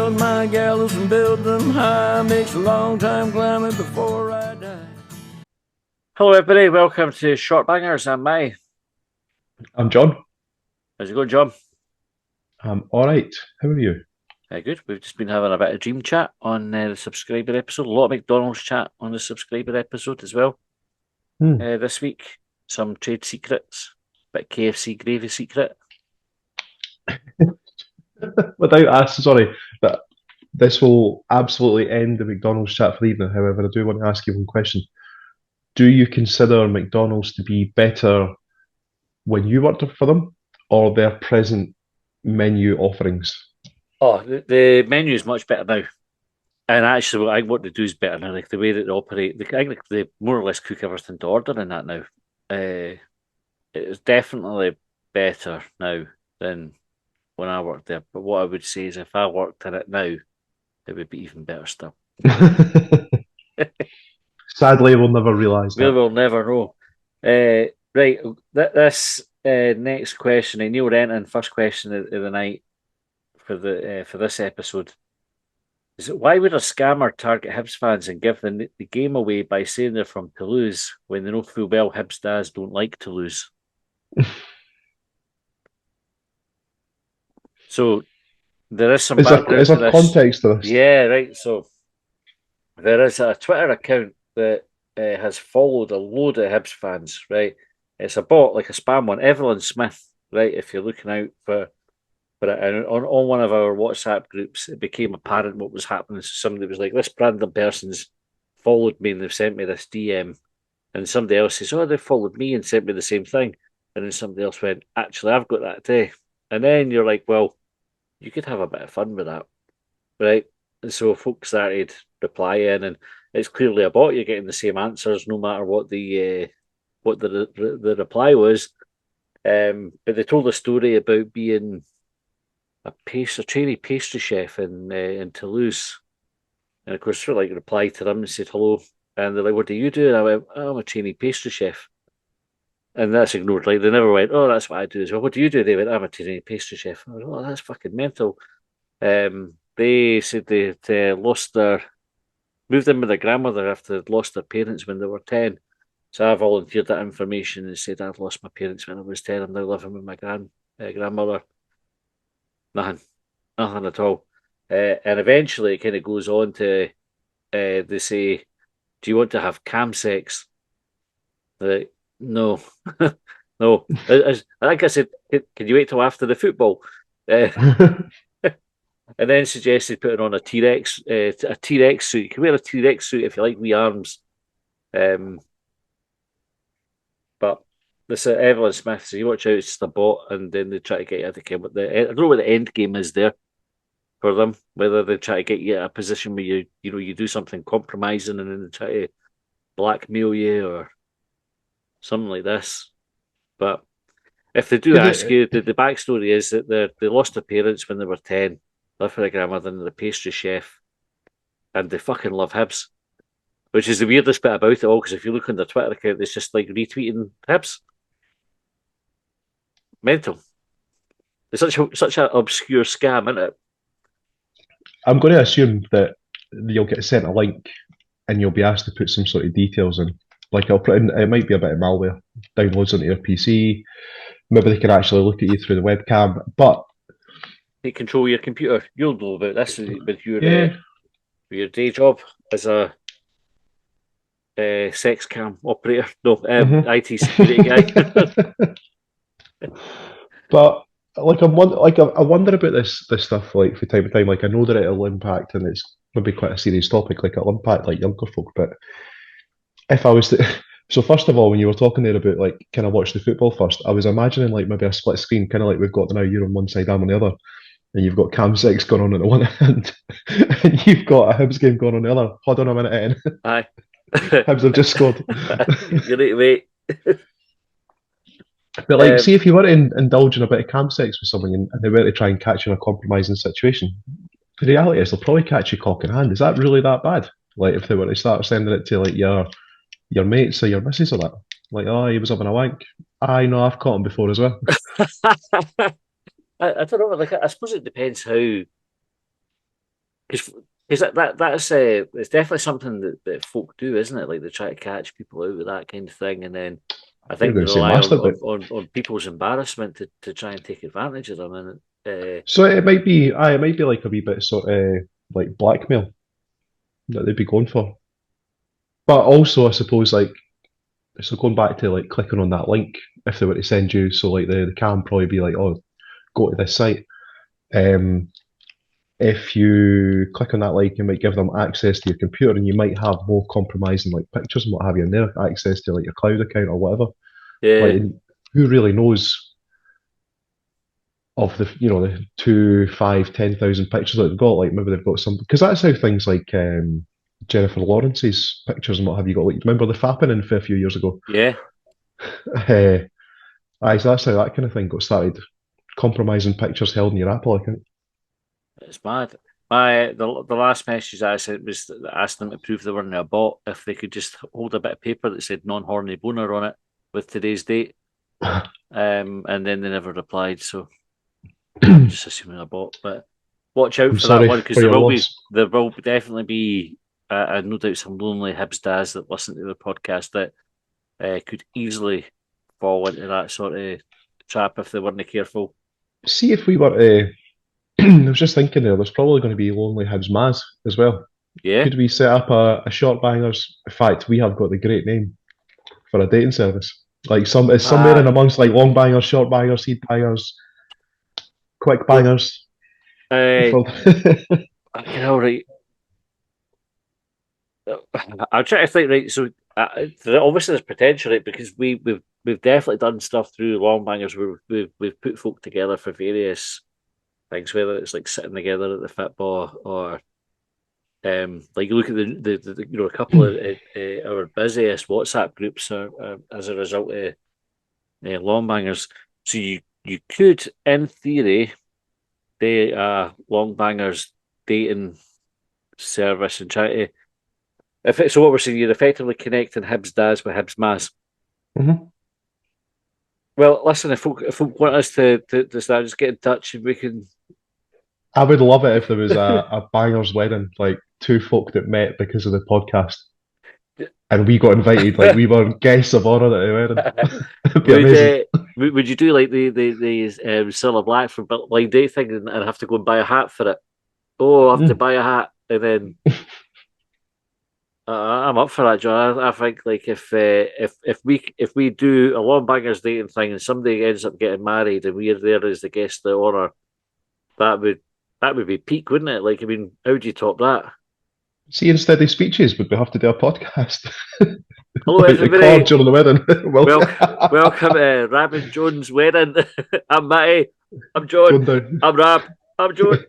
build my gallows and build them high. Makes a long time climbing before I die. Hello, everybody. Welcome to Short Bangers. I'm May. I'm John. How's it going, John? I'm all right. How are you? Good. We've just been having a bit of dream chat on the subscriber episode. A lot of McDonald's chat on the subscriber episode as well. Hmm. This week, some trade secrets, bit of KFC gravy secret. Without asking, sorry, but this will absolutely end the McDonald's chat for the evening. However, I do want to ask you one question. Do you consider McDonald's to be better when you worked for them or their present menu offerings? Oh, the menu is much better now. And actually, what I want to do is better now. Like the way that they operate, I think they more or less cook everything to order in that now. It's definitely better now than when I worked there. But what I would say is, if I worked in it now, it would be even better still. Sadly, we'll never realise We that. will never know. Right, this next question, Neil Renton, first question of the night for this episode. Is it why would a scammer target Hibs fans and give the game away by saying they're from Toulouse when they know full well Hibs dads don't like Toulouse? So there is some background Is to there this. context to this? Yeah, right. So there is a Twitter account that has followed a load of Hibs fans, right? It's a bot, like a spam one. Evelyn Smith, right? If you're looking out for it, and on one of our WhatsApp groups, it became apparent what was happening. So somebody was like, "This random person's followed me and they've sent me this DM," and somebody else says, "Oh, they followed me and sent me the same thing," and then somebody else went, "Actually, I've got that too," and then you're like, "Well, you could have a bit of fun with that." Right. And so folks started replying, and it's clearly a bot. You're getting the same answers no matter what the reply was. But they told a story about being a trainee pastry chef in Toulouse, and of course, we like replied to them and said hello, and they're like, "What do you do?" And I went, "Oh, I'm a trainee pastry chef," and that's ignored. Like they never went, "Oh, that's what I do as well." What do you do? They went, "I'm a trainee pastry chef." I went, "Oh, that's fucking mental." They said they lost their moved in with their grandmother after they'd lost their parents when they were 10. So I volunteered that information and said I've lost my parents when I was 10. I'm now living with my grandmother. Nothing, nothing at all. And eventually it kind of goes on to they say, "Do you want to have cam sex?" Like, no, no. I think I said, "Can you wait till after the football?" Uh, and then suggested putting on a T Rex suit. You can wear a T Rex suit if you like wee arms. Um, but this Evelyn Smith, so you watch out, it's just a bot, and then they try to get you at the game. But I don't know what the end game is there for them. Whether they try to get you at a position where you do something compromising, and then they try to blackmail you or something like this. But if they do Could ask it, you, the backstory is that they lost their parents when they were 10, lived with their grandmother and the pastry chef, and they fucking love Hibs. Which is the weirdest bit about it all, because if you look on their Twitter account, it's just like retweeting Hibs. Mental. It's such an obscure scam, isn't it? I'm going to assume that you'll get sent a link and you'll be asked to put some sort of details in. Like I'll put in, it might be a bit of malware, downloads onto your PC. Maybe they can actually look at you through the webcam. But Take control of your computer. You'll know about this yeah, with your day job as a sex cam operator. No, hmm IT security guy. but I wonder about this stuff like from time to time. Like I know that it'll impact, and it's maybe quite a serious topic. Like it'll impact like younger folk. But if I was to, so first of all, when you were talking there about like kind of watch the football first, I was imagining like maybe a split screen, kind of like we've got now. You're on one side, I'm on the other, and you've got Cam Six going on the one hand, and you've got a Hibs game going on the other. Hold on a minute, Ian. Aye. Hibs have just scored. You need to wait. But like, Um, see if you were to indulge in a bit of cam sex with someone and they were to try and catch you in a compromising situation, the reality is they'll probably catch you cock in hand. Is that really that bad? Like if they were to start sending it to like your mates or your missus or that, like oh he was having a wank. I know I've caught him before as well. I don't know. Like, I suppose it depends how Because that's it's definitely something that folk do, isn't it? Like they try to catch people out with that kind of thing, and then I You're think they going to say rely on masturbate. on people's embarrassment to try and take advantage of them. And So it might be like a wee bit sort of like blackmail that they'd be going for. But also, I suppose, like, so going back to like clicking on that link, if they were to send you, so like the cam probably be like, oh, go to this site. Um, if you click on that link, you might give them access to your computer, and you might have more compromising like pictures and what have you in there, access to like your cloud account or whatever. Like, yeah, who really knows of the the 2, 5, 10,000 pictures that they've got? Like maybe they've got some because that's how things like Jennifer Lawrence's pictures and what have you got. Like remember the fapping in for a few years ago? yeah, uh, aye, so that's how that kind of thing got started. Compromising pictures held in your Apple account. it's mad. The last message I sent was that I asked them to prove they weren't a bot if they could just hold a bit of paper that said non-horny boner on it with today's date. And then they never replied. So I'm I'm just assuming a bot, but watch out for that sorry one because for your loss. there will definitely be no doubt some lonely Hibs dads that listen to the podcast that could easily fall into that sort of trap if they weren't careful. See if we were to. I was just thinking there's probably going to be Lonely Hibs Maz as well. Yeah. Could we set up a short bangers? In fact, we have got the great name for a dating service. Like it's somewhere in Ah, amongst like long bangers, short bangers, seed bangers, quick well, bangers. uh, For okay, all right. I'm trying to think. Right, so obviously there's potential, right? Because we've definitely done stuff through long bangers where we've put folk together for various things, whether it's like sitting together at the football or like you look at a couple of our busiest WhatsApp groups are as a result of long bangers. So you could, in theory, do a long bangers dating service and try to. If it's so, what we're saying, you're effectively connecting Hibs Daz with Hibs Maz. Mhm. Well, listen, if folk want us to start, just get in touch and we can. I would love it if there was a bangers wedding, like two folk that met because of the podcast, and we got invited, like we were guests of honor at the wedding. It'd be would amazing. would you do like the Cilla Black for blind date thing and have to go and buy a hat for it? Oh, I have to Mm. buy a hat, and then I'm up for that, John. I think like if we do a long bangers dating thing and somebody ends up getting married and we're there as the guest of honor, that would that would be peak, wouldn't it? Like, I mean, how do you top that? See, instead of speeches, would we have to do a podcast? Hello, Like record everybody. during the wedding. Well, Welcome to Rab and John's wedding. I'm Matty. I'm John. going down, I'm Rab. I'm John.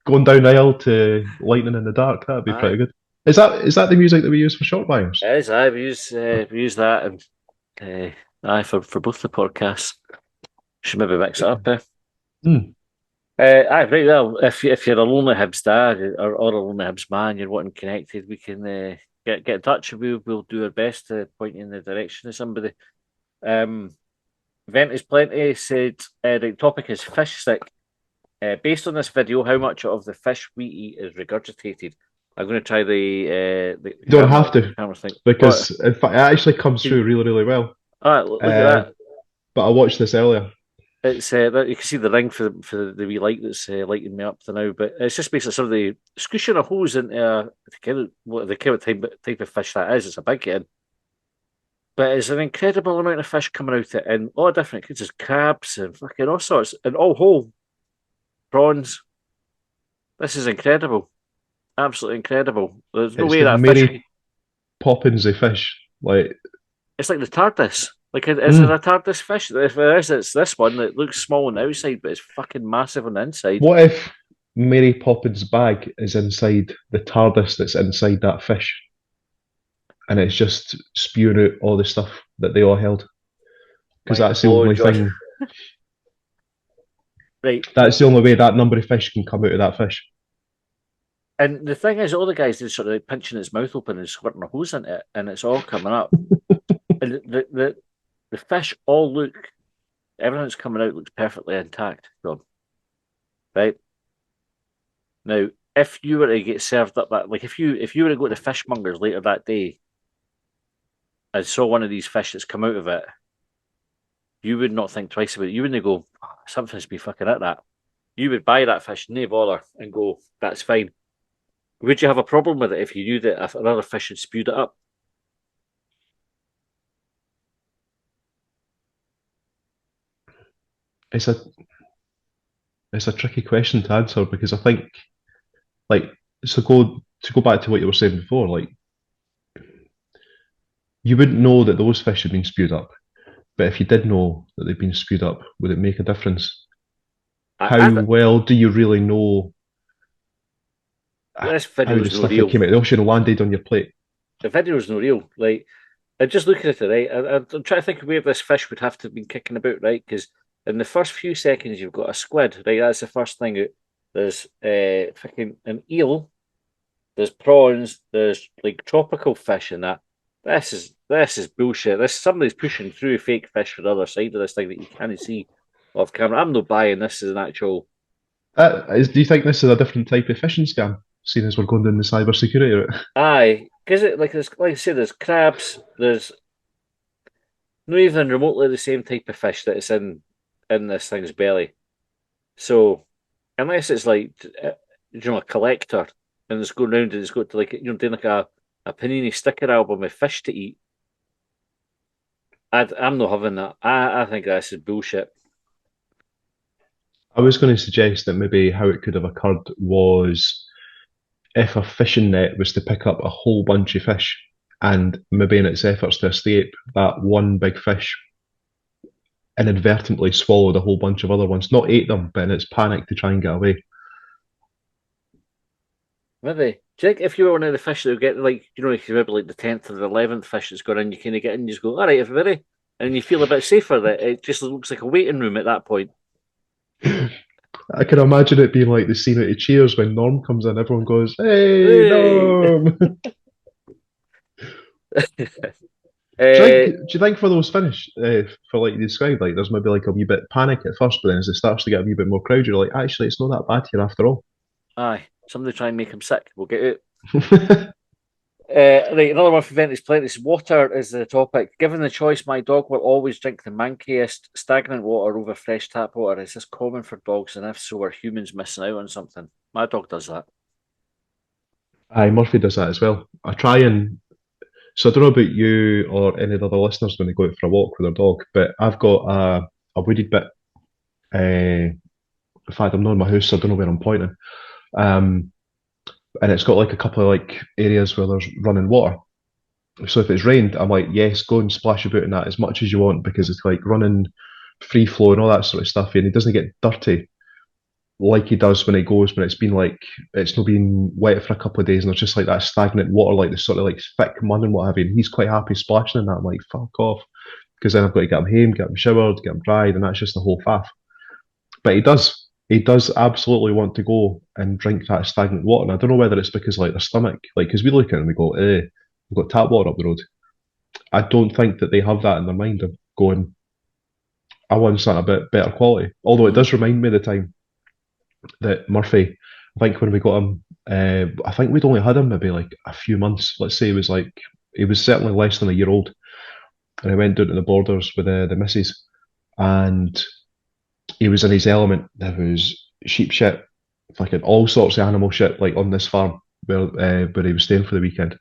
going down the aisle to Lightning in the Dark. That'd be Aye, pretty good. Is that the music that we use for short bangers? it is. Aye, we use that and aye for both the podcasts. Should maybe mix it up. Mm. Aye, right. Well, if you're a lonely Hibs dad or a lonely Hibs man, you're wanting connected, we can get in touch and we'll do our best to point you in the direction of somebody. Um, Vent is plenty said the topic is fish stick. Based on this video, how much of the fish we eat is regurgitated? I'm going to try You don't have the to camera thing. What? because in fact it actually comes through really really well. All right, look at Uh, that. but I watched this earlier. It's you can see the ring for the wee light that's lighting me up to now. But it's just basically somebody squishing a hose into what the kind of type of fish that is. It's a big one, but it's an incredible amount of fish coming out it in all different kinds of crabs and fucking all sorts and all whole prawns. This is incredible, absolutely incredible. There's no It's way the that fish. Mary Poppins of fish. Like, It's like the TARDIS. Like, is it mm, a TARDIS fish? If there is, it's this one that looks small on the outside, but it's fucking massive on the inside. what if Mary Poppins' bag is inside the TARDIS that's inside that fish, and it's just spewing out all the stuff that they all held? Because Mind that's the blown, only John. thing. Right. That's the only way that number of fish can come out of that fish. And the thing is, all the guys did sort of like pinching its mouth open and squirting a hose into it, and it's all coming up. And the fish all look, everything that's coming out looks perfectly intact, John. Right? Now, if you were to get served up that, like if you were to go to fishmongers later that day and saw one of these fish that's come out of it, you would not think twice about it. You wouldn't go, "Oh, something's been fucking at that." You would buy that fish, no bother, and go, "That's fine." Would you have a problem with it if you knew that if another fish had spewed it up? It's a it's a tricky question to answer because I think like so go to go back to what you were saying before, like you wouldn't know that those fish had been spewed up. But if you did know that they'd been spewed up, would it make a difference? I, How I well do you really know this how video the is no stuff that real. came out of the ocean landed on your plate? The video is no real. Like, I'm just looking at it, right? I'm trying to think of where this fish would have to have been kicking about, right? Because in the first few seconds, you've got a squid, right? That's the first thing out. There's fucking an eel. There's prawns. There's like tropical fish and that. This is bullshit. This somebody's pushing through fake fish for the other side of this thing that you can't see off camera. I'm not buying this as an actual. Do you think this is a different type of phishing scam, seeing as we're going down the cyber security route? Aye, because it like I said, there's crabs. There's not even remotely the same type of fish that is in this thing's belly. So unless it's like a collector and it's going around and it's got to like doing like a panini sticker album with fish to eat. I'm not having that. I think this is bullshit. I was going to suggest that maybe how it could have occurred was if a fishing net was to pick up a whole bunch of fish, and maybe in its efforts to escape, that one big fish inadvertently swallowed a whole bunch of other ones, not ate them, but in its panic to try and get away. Maybe. Do you think if you were one of the fish that would get like if you maybe like the 10th or the 11th fish that's gone in, you kind of get in, and you just go, all right, everybody, and you feel a bit safer that it just looks like a waiting room at that point. I can imagine it being like the scene out of Cheers when Norm comes in, everyone goes, "Hey, Hey! Norm!" Do uh, you think for those finish, for like you described, like there's maybe like a wee bit panic at first, but then as it starts to get a wee bit more crowded, you're like, actually, it's not that bad here after all. aye, somebody try and make him sick. We'll get it. Right, another one for Ventus Plentus. Water is the topic. Given the choice, my dog will always drink the mankiest stagnant water over fresh tap water. Is this common for dogs? And if so, are humans missing out on something? My dog does that. Aye, Murphy does that as well. I try and so I don't know about you or any of the other listeners when they go out for a walk with their dog, but I've got a wooded bit. In fact, I'm not in my house, so I don't know where I'm pointing. Um, and it's got like a couple of like areas where there's running water. So if it's rained, I'm like, yes, go and splash about in that as much as you want because it's like running free flow and all that sort of stuff. And it doesn't get dirty like he does when it goes when it's been like it's not been wet for a couple of days and there's just like that stagnant water, like the sort of like thick mud and what have you. And he's quite happy splashing in that. I'm like, fuck off, because then I've got to get him home, get him showered, get him dried, and that's just the whole faff. But he does absolutely want to go and drink that stagnant water. And I don't know whether it's because like their stomach, like because we look at it and we go, we've got tap water up the road. I don't think that they have that in their mind of going, I want something a bit better quality. Although it Mm. does remind me of the time that Murphy, I think when we got him, I think we'd only had him maybe like a few months. Let's say he was certainly less than a year old. And I went down to the borders with the missus, and he was in his element. There was sheep shit, fucking all sorts of animal shit, like on this farm where he was staying for the weekend.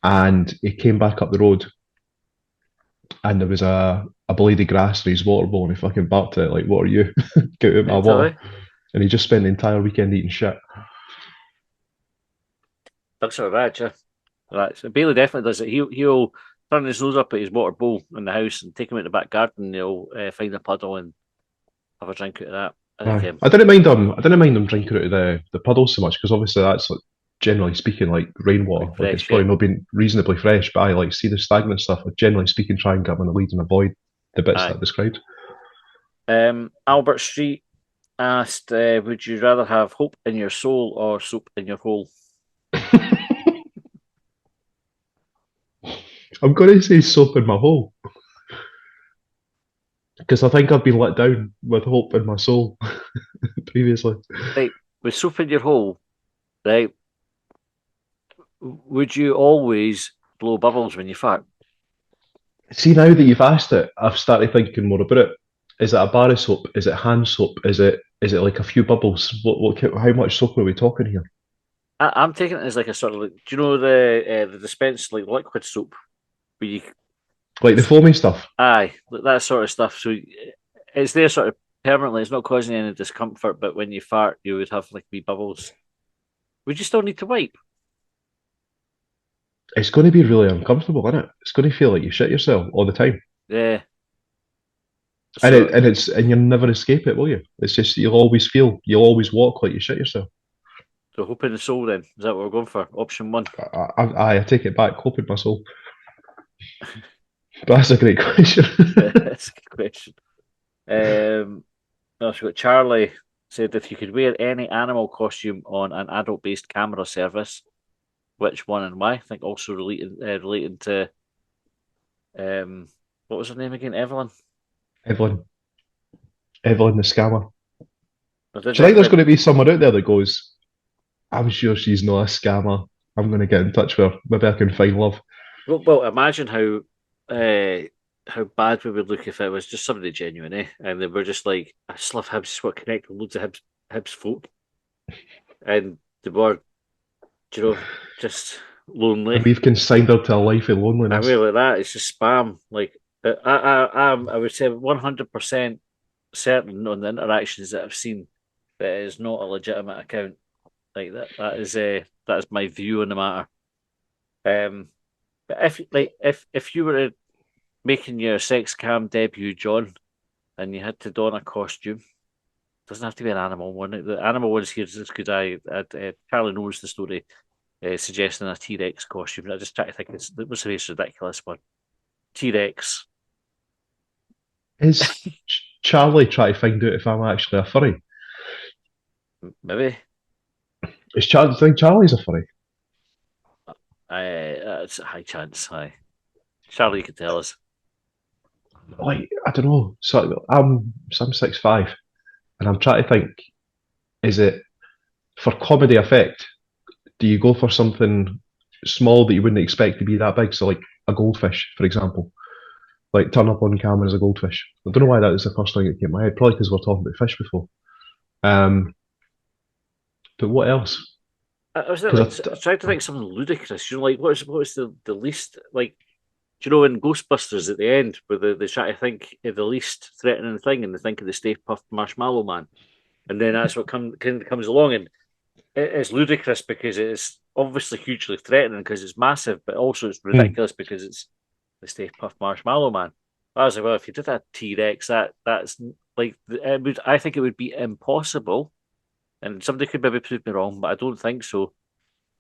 And he came back up the road, and there was a blade of grass in his water bowl, and he fucking barked at it like, "What are you? Get out of my Mental, water!" eh? And he just spent the entire weekend eating shit. Dogs are bad, yeah. Right. So Bailey definitely does it. He'll turn his nose up at his water bowl in the house and take him out the back garden. And he'll find a puddle and have a drink out of that. I think I didn't mind him. I didn't mind him drinking out of the puddle so much because obviously that's like, generally speaking like rainwater. quite Like it's fresh, yeah. probably not been reasonably fresh, but I like see the stagnant stuff. Like, generally speaking, try and get him in the lead and avoid the bits that Aye. I described. Albert Street asked, "Would you rather have hope in your soul or soap in your hole?" I'm going to say soap in my hole because I think I've been let down with hope in my soul previously. Right. with soap in your hole, right? Would you always blow bubbles when you fart? See, now that you've asked it, I've started thinking more about it. Is it a bar of soap? Is it hand soap? Is it like a few bubbles? How much soap are we talking here? I'm taking it as like a sort of like, do you know the dispense like liquid soap where you Like the it's foamy stuff? aye like that sort of stuff. So it's there sort of permanently. It's not causing any discomfort, but when you fart, you would have like wee bubbles. Would you still need to wipe? It's going to be really uncomfortable, isn't it? It's going to feel like you shit yourself all the time, Yeah. and So you'll never escape it, will you? It's just you'll always walk like you shit yourself. so hope in the soul then. Is that what we're going for? Option one. I take it back, hoping my soul. But that's a great question. That's a good question. No, so we've got Charlie said if you could wear any animal costume on an adult-based camera service, which one and why? I think also relating to um, what was her name again? Evelyn. Evelyn, Evelyn the scammer. I did Do you think there's recommend. going to be someone out there that goes, I'm sure she's not a scammer. I'm going to get in touch with her. Maybe I can find love. Well, imagine how bad we would look if it was just somebody genuine, eh? And they were just like, I just love Hibs, just want to connect with loads of Hibs folk, and they were, just And lonely. we've consigned her to a life of I loneliness. mean, like that, it's just spam. Like, I would say 100% certain on the interactions that I've seen that it is not a legitimate account. Like that is my view on the matter. Um, but if you were making your sex cam debut, John, and you had to don a costume, doesn't have to be an animal one. The animal one's here is good. Charlie knows the story, suggesting a T Rex costume. I just try to think it was the most ridiculous one. T Rex, Is Charlie trying to find out if I'm actually a furry? maybe. Do you think Charlie's a furry? It's a high chance. Aye, Charlie, you could tell us. Like, I don't know. So I'm 6'5", and I'm trying to think, is it for comedy effect? Do you go for something small that you wouldn't expect to be that big? So like a goldfish, for example. Like turn up on camera as a goldfish. I don't know why that was the first thing that came to my head. Probably because we are talking about fish before. Um, but what else? I was like Because trying to think something ludicrous. Like what was the least like? Do you know in Ghostbusters at the end where they try to think of the least threatening thing and they think of the Stay Puft Marshmallow Man, and then that's what comes along and it's ludicrous because it's obviously hugely threatening because it's massive, but also it's hmm, ridiculous because it's the Stay Puft Marshmallow Man. I was like, well, if you did a T Rex, that's like it would. I think it would be impossible, and somebody could maybe prove me wrong, but I don't think so.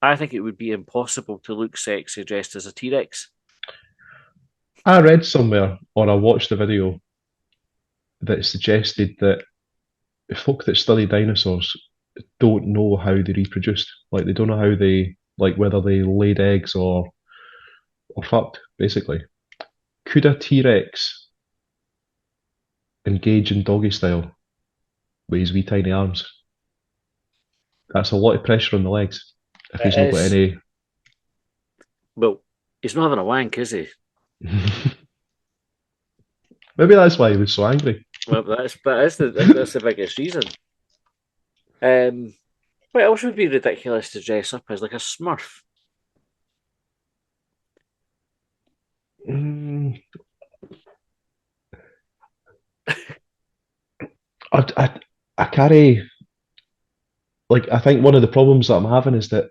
I think it would be impossible to look sexy dressed as a T Rex. I read somewhere or I watched a video that suggested that folk that study dinosaurs don't know how they reproduced. Like they don't know how they like whether they laid eggs or fucked, basically. Could a T Rex engage in doggy style with his wee tiny arms? That's a lot of pressure on the legs if It he's not got is any. well, he's not having a wank, is he? Maybe that's why he was so angry. Well, that's the biggest reason. Um, what else would be ridiculous to dress up as like a Smurf? Mm, I carry like I think one of the problems that I'm having is that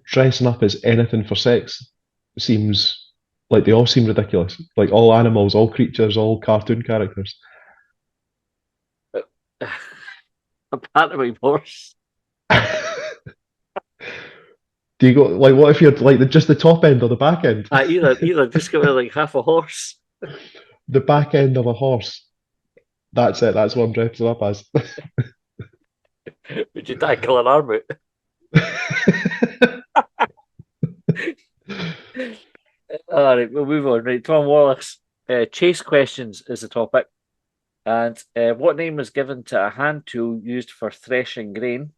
dressing up as anything for sex seems like they all seem ridiculous. Like all animals, all creatures, all cartoon characters. A pantomime horse. Do you go like what if you're like just the top end or the back end? Either just give me like half a horse. The back end of a horse. That's it. That's what I'm dressing up as. Would you tackle an arm out? All right, we'll move on. Right, Tom Wallace. Chase questions is the topic. And what name was given to a hand tool used for threshing grain?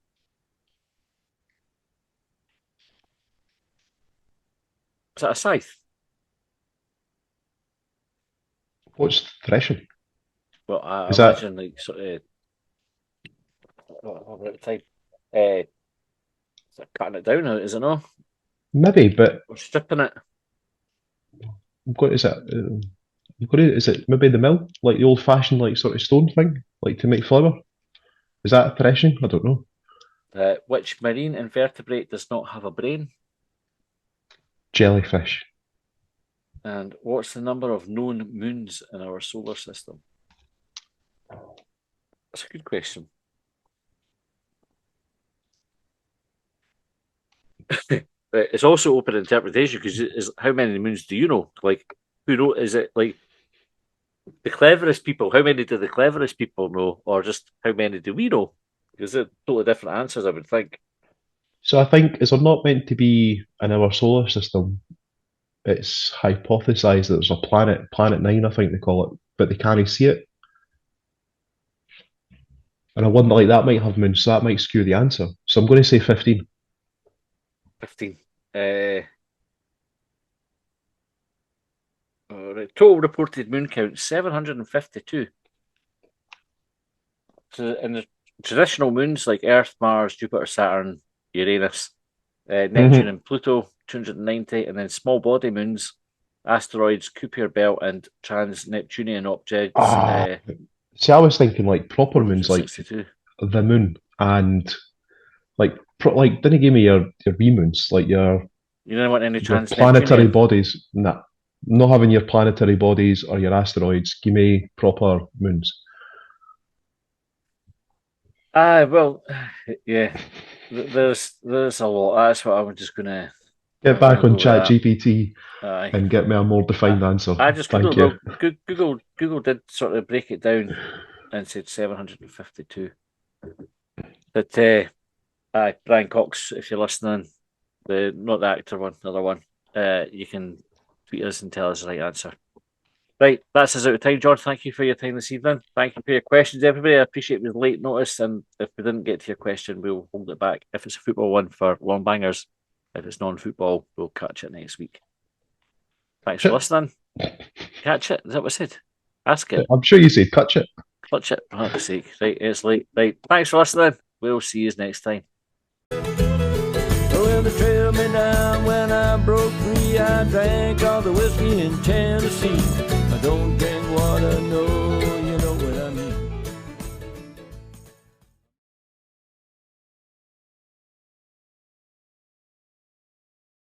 Is that a scythe? What's threshing? Well, I Is that imagine like sort of what type uh cutting it down, is it not? maybe? But Or stripping it. what is it? What is it? Maybe the mill, like the old-fashioned, like sort of stone thing, like to make flour. Is that threshing? I don't know. Which marine invertebrate does not have a brain? Jellyfish. And what's the number of known moons in our solar system? That's a good question. It's also open interpretation because is how many moons do you know? Like, who wrote? Is it like the cleverest people? How many do the cleverest people know, or just how many do we know? Because they're totally different answers, I would think. So I think is there not meant to be in our solar system? It's hypothesized that there's a planet, Planet Nine, I think they call it, but they can't see it. And I wonder, like that might have moons, so that might skew the answer. So I'm going to say 15. 15. All right. Total reported moon count 752. So in the traditional moons like Earth, Mars, Jupiter, Saturn, Uranus, Neptune, Mm-hmm. and Pluto, 290, and then small body moons, asteroids, Kuiper Belt, and trans Neptunian objects, Ah, see, I was thinking like proper moons, like 462. the moon, and like didn't give me your wee moons, like You don't want any your trans planetary Neptunian? bodies. Nah, not having your planetary bodies or your asteroids. Give me proper moons. Well, yeah. There's a lot. That's what I'm just Get gonna back on go with Chat that. GPT Aye. and get me a more I, defined answer. I just Thank Googled, you. well, Google did sort of break it down and said 752. But Brian Cox, if you're listening, the not the actor one, the other one, you can tweet us and tell us the right answer. Right, that's us out of time, George. Thank you for your time this evening. Thank you for your questions, everybody. I appreciate it was late notice, and if we didn't get to your question, we'll hold it back. If it's a football one for long bangers, if it's non-football, we'll catch it next week. Thanks for Catch listening. Catch it. Is that what I said? Ask it. it. I'm sure you said catch it. Clutch it. For heart's sake. Right, it's late. Right. Thanks for listening. We'll see you next time. Well, they trailed me down when I broke free. I drank all the whiskey in Tennessee. I don't drink water, no